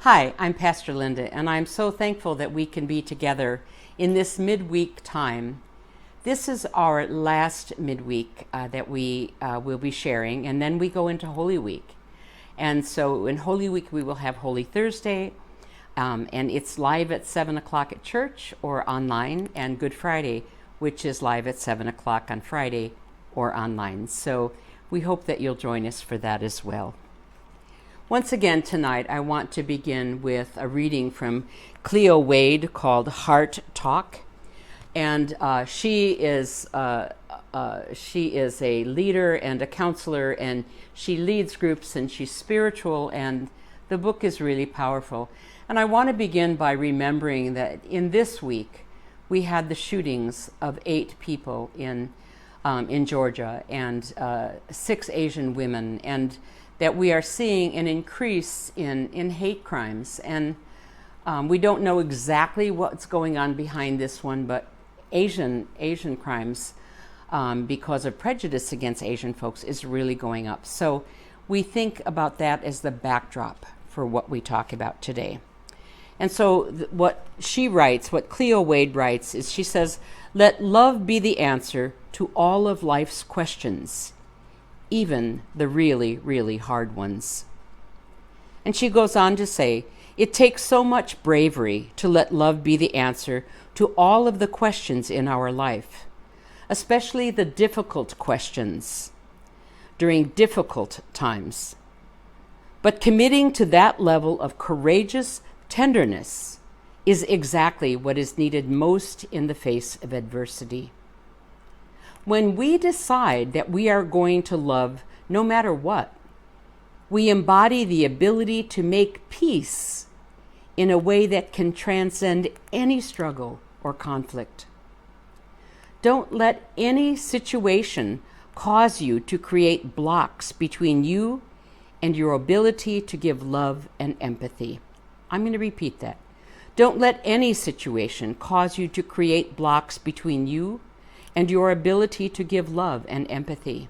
Hi, I'm Pastor Linda, and I'm so thankful that we can be together in this midweek time. This is our last midweek that we will be sharing, and then we go into Holy Week. And so in Holy Week, we will have Holy Thursday, and it's live at 7 o'clock at church or online, and Good Friday, which is live at 7 o'clock on Friday or online. So we hope that you'll join us for that as well. Once again tonight, I want to begin with a reading from Cleo Wade called Heart Talk. And she is a leader and a counselor, and she leads groups, and she's spiritual, and the book is really powerful. And I want to begin by remembering that in this week, we had the shootings of 8 people in Georgia, and 6 Asian women, and that we are seeing an increase in hate crimes. And we don't know exactly what's going on behind this one, but Asian crimes, because of prejudice against Asian folks, is really going up. So we think about that as the backdrop for what we talk about today. And so what she writes, what Cleo Wade writes, is she says, "Let love be the answer to all of life's questions, even the really, really hard ones." And she goes on to say, "It takes so much bravery to let love be the answer to all of the questions in our life, especially the difficult questions during difficult times. But committing to that level of courageous tenderness is exactly what is needed most in the face of adversity. When we decide that we are going to love no matter what, we embody the ability to make peace in a way that can transcend any struggle or conflict. Don't let any situation cause you to create blocks between you and your ability to give love and empathy." I'm going to repeat that. Don't let any situation cause you to create blocks between you and your ability to give love and empathy.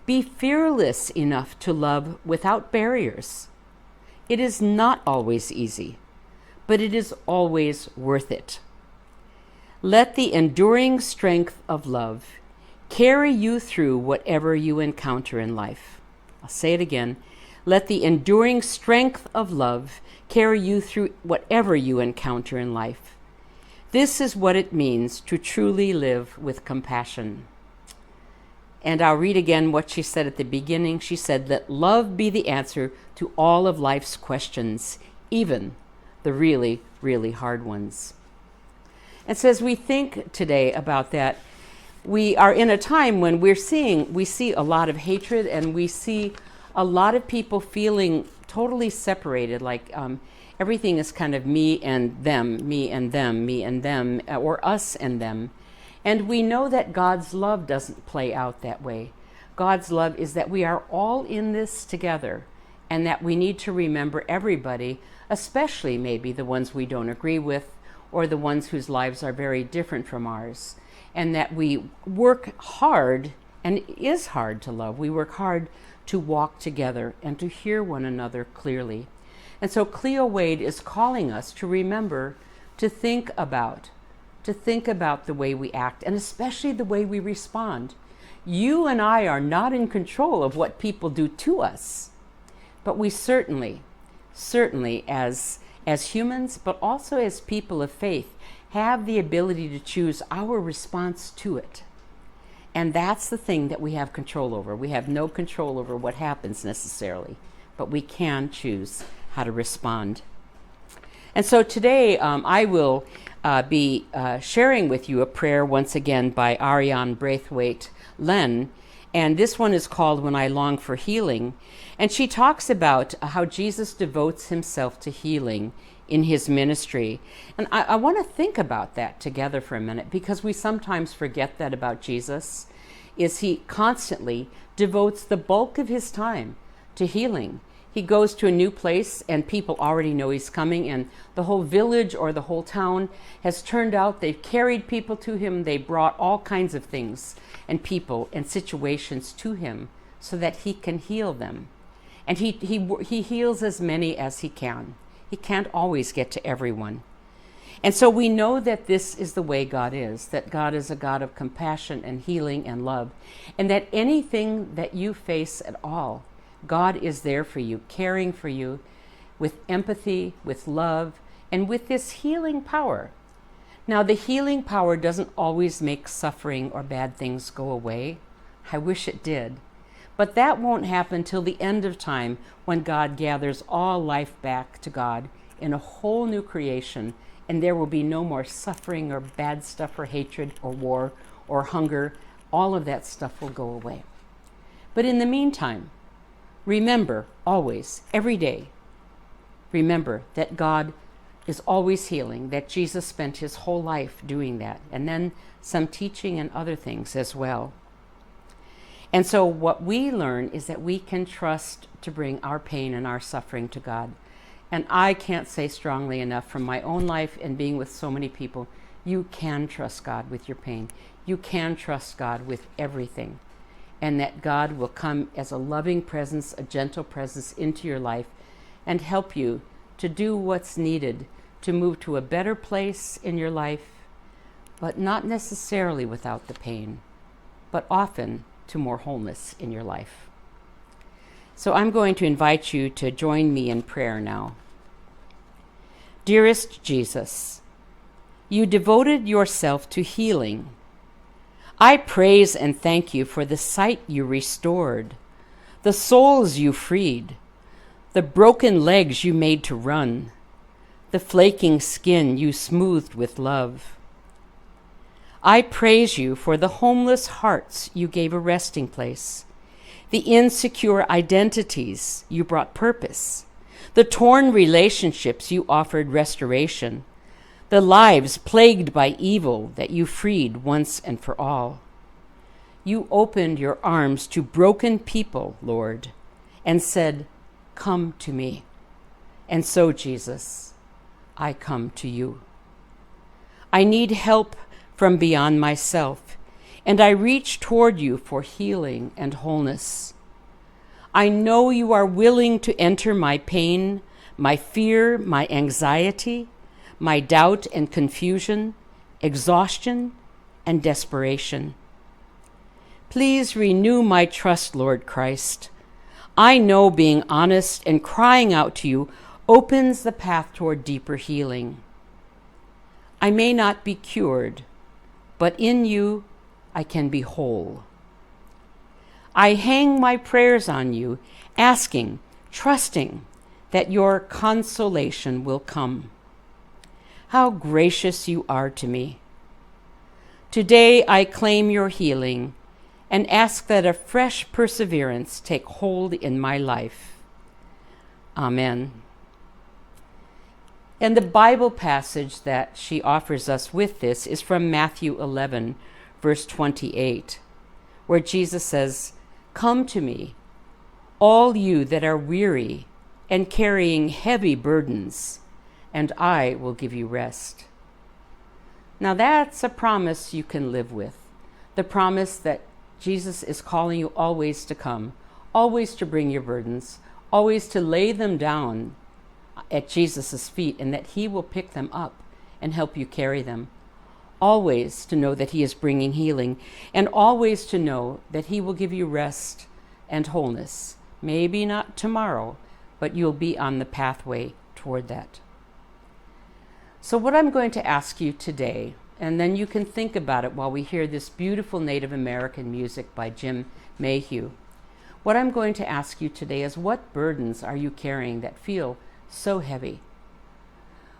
Be fearless enough to love without barriers. It is not always easy, but it is always worth it. Let the enduring strength of love carry you through whatever you encounter in life. I'll say it again. Let the enduring strength of love carry you through whatever you encounter in life. This is what it means to truly live with compassion. And I'll read again what she said at the beginning. She said, "Let love be the answer to all of life's questions, even the really, really hard ones." And so as we think today about that, we are in a time when we see a lot of hatred, and we see a lot of people feeling totally separated, like everything is kind of me and them, me and them, me and them, or us and them. And we know that God's love doesn't play out that way. God's love is that we are all in this together, and that we need to remember everybody, especially maybe the ones we don't agree with, or the ones whose lives are very different from ours, and that we work hard, and it is hard to love. We work hard to walk together and to hear one another clearly. And so Cleo Wade is calling us to remember to think about the way we act, and especially the way we respond. You and I are not in control of what people do to us, but we certainly as humans, but also as people of faith, have the ability to choose our response to it. And that's the thing that we have control over. We have no control over what happens necessarily, but we can choose how to respond. And so today I will be sharing with you a prayer once again by Arrianne Braithwaite Lehn, and this one is called "When I Long for Healing." And she talks about how Jesus devotes himself to healing in his ministry. And I want to think about that together for a minute, because we sometimes forget that about Jesus, is he constantly devotes the bulk of his time to healing. He goes to a new place and people already know he's coming, and the whole village or the whole town has turned out. They've carried people to him. They brought all kinds of things and people and situations to him so that he can heal them. And he heals as many as he can. He can't always get to everyone. And so we know that this is the way God is, that God is a God of compassion and healing and love, and that anything that you face at all, God is there for you, caring for you with empathy, with love, and with this healing power. Now, the healing power doesn't always make suffering or bad things go away. I wish it did. But that won't happen till the end of time, when God gathers all life back to God in a whole new creation, and there will be no more suffering or bad stuff or hatred or war or hunger. All of that stuff will go away. But in the meantime, remember always, every day, remember that God is always healing, that Jesus spent his whole life doing that, and then some teaching and other things as well. And so what we learn is that we can trust to bring our pain and our suffering to God. And I can't say strongly enough from my own life and being with so many people, you can trust God with your pain. You can trust God with everything. And that God will come as a loving presence, a gentle presence into your life and help you to do what's needed to move to a better place in your life, but not necessarily without the pain, but often to more wholeness in your life. So I'm going to invite you to join me in prayer now. Dearest Jesus, you devoted yourself to healing. I praise and thank you for the sight you restored, the souls you freed, the broken legs you made to run, the flaking skin you smoothed with love. I praise you for the homeless hearts you gave a resting place, the insecure identities you brought purpose, the torn relationships you offered restoration, the lives plagued by evil that you freed once and for all. You opened your arms to broken people, Lord, and said, "Come to me." And so, Jesus, I come to you. I need help from beyond myself, and I reach toward you for healing and wholeness. I know you are willing to enter my pain, my fear, my anxiety, my doubt and confusion, exhaustion and desperation. Please renew my trust, Lord Christ. I know being honest and crying out to you opens the path toward deeper healing. I may not be cured, but in you I can be whole. I hang my prayers on you, asking, trusting that your consolation will come. How gracious you are to me. Today I claim your healing and ask that a fresh perseverance take hold in my life. Amen. And the Bible passage that she offers us with this is from Matthew 11, verse 28, where Jesus says, "Come to me, all you that are weary and carrying heavy burdens, and I will give you rest." Now that's a promise you can live with, the promise that Jesus is calling you always to come, always to bring your burdens, always to lay them down at Jesus' feet, and that he will pick them up and help you carry them. Always to know that he is bringing healing, and always to know that he will give you rest and wholeness. Maybe not tomorrow, but you'll be on the pathway toward that. So what I'm going to ask you today, and then you can think about it while we hear this beautiful Native American music by Jim Mayhew. What I'm going to ask you today is, what burdens are you carrying that feel so heavy?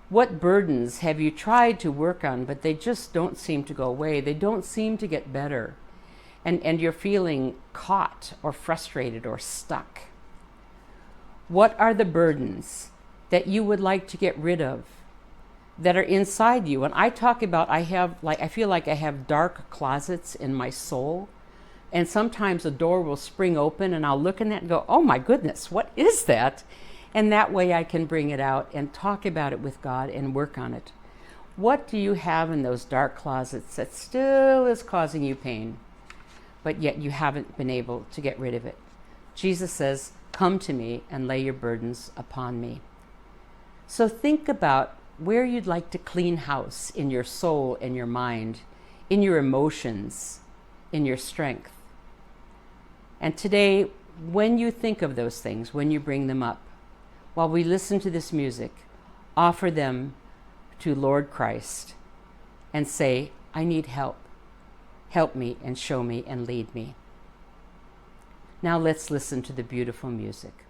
What burdens have you tried to work on, but they just don't seem to go away? They don't seem to get better. And you're feeling caught or frustrated or stuck. What are the burdens that you would like to get rid of, that are inside you? And I talk about, I feel like I have dark closets in my soul. And sometimes a door will spring open and I'll look in that and go, oh my goodness, what is that? And that way I can bring it out and talk about it with God and work on it. What do you have in those dark closets that still is causing you pain, but yet you haven't been able to get rid of it? Jesus says, "Come to me and lay your burdens upon me." So think about where you'd like to clean house in your soul, in your mind, in your emotions, in your strength. And today, when you think of those things, when you bring them up, while we listen to this music, offer them to Lord Christ and say, I need help. Help me and show me and lead me. Now let's listen to the beautiful music.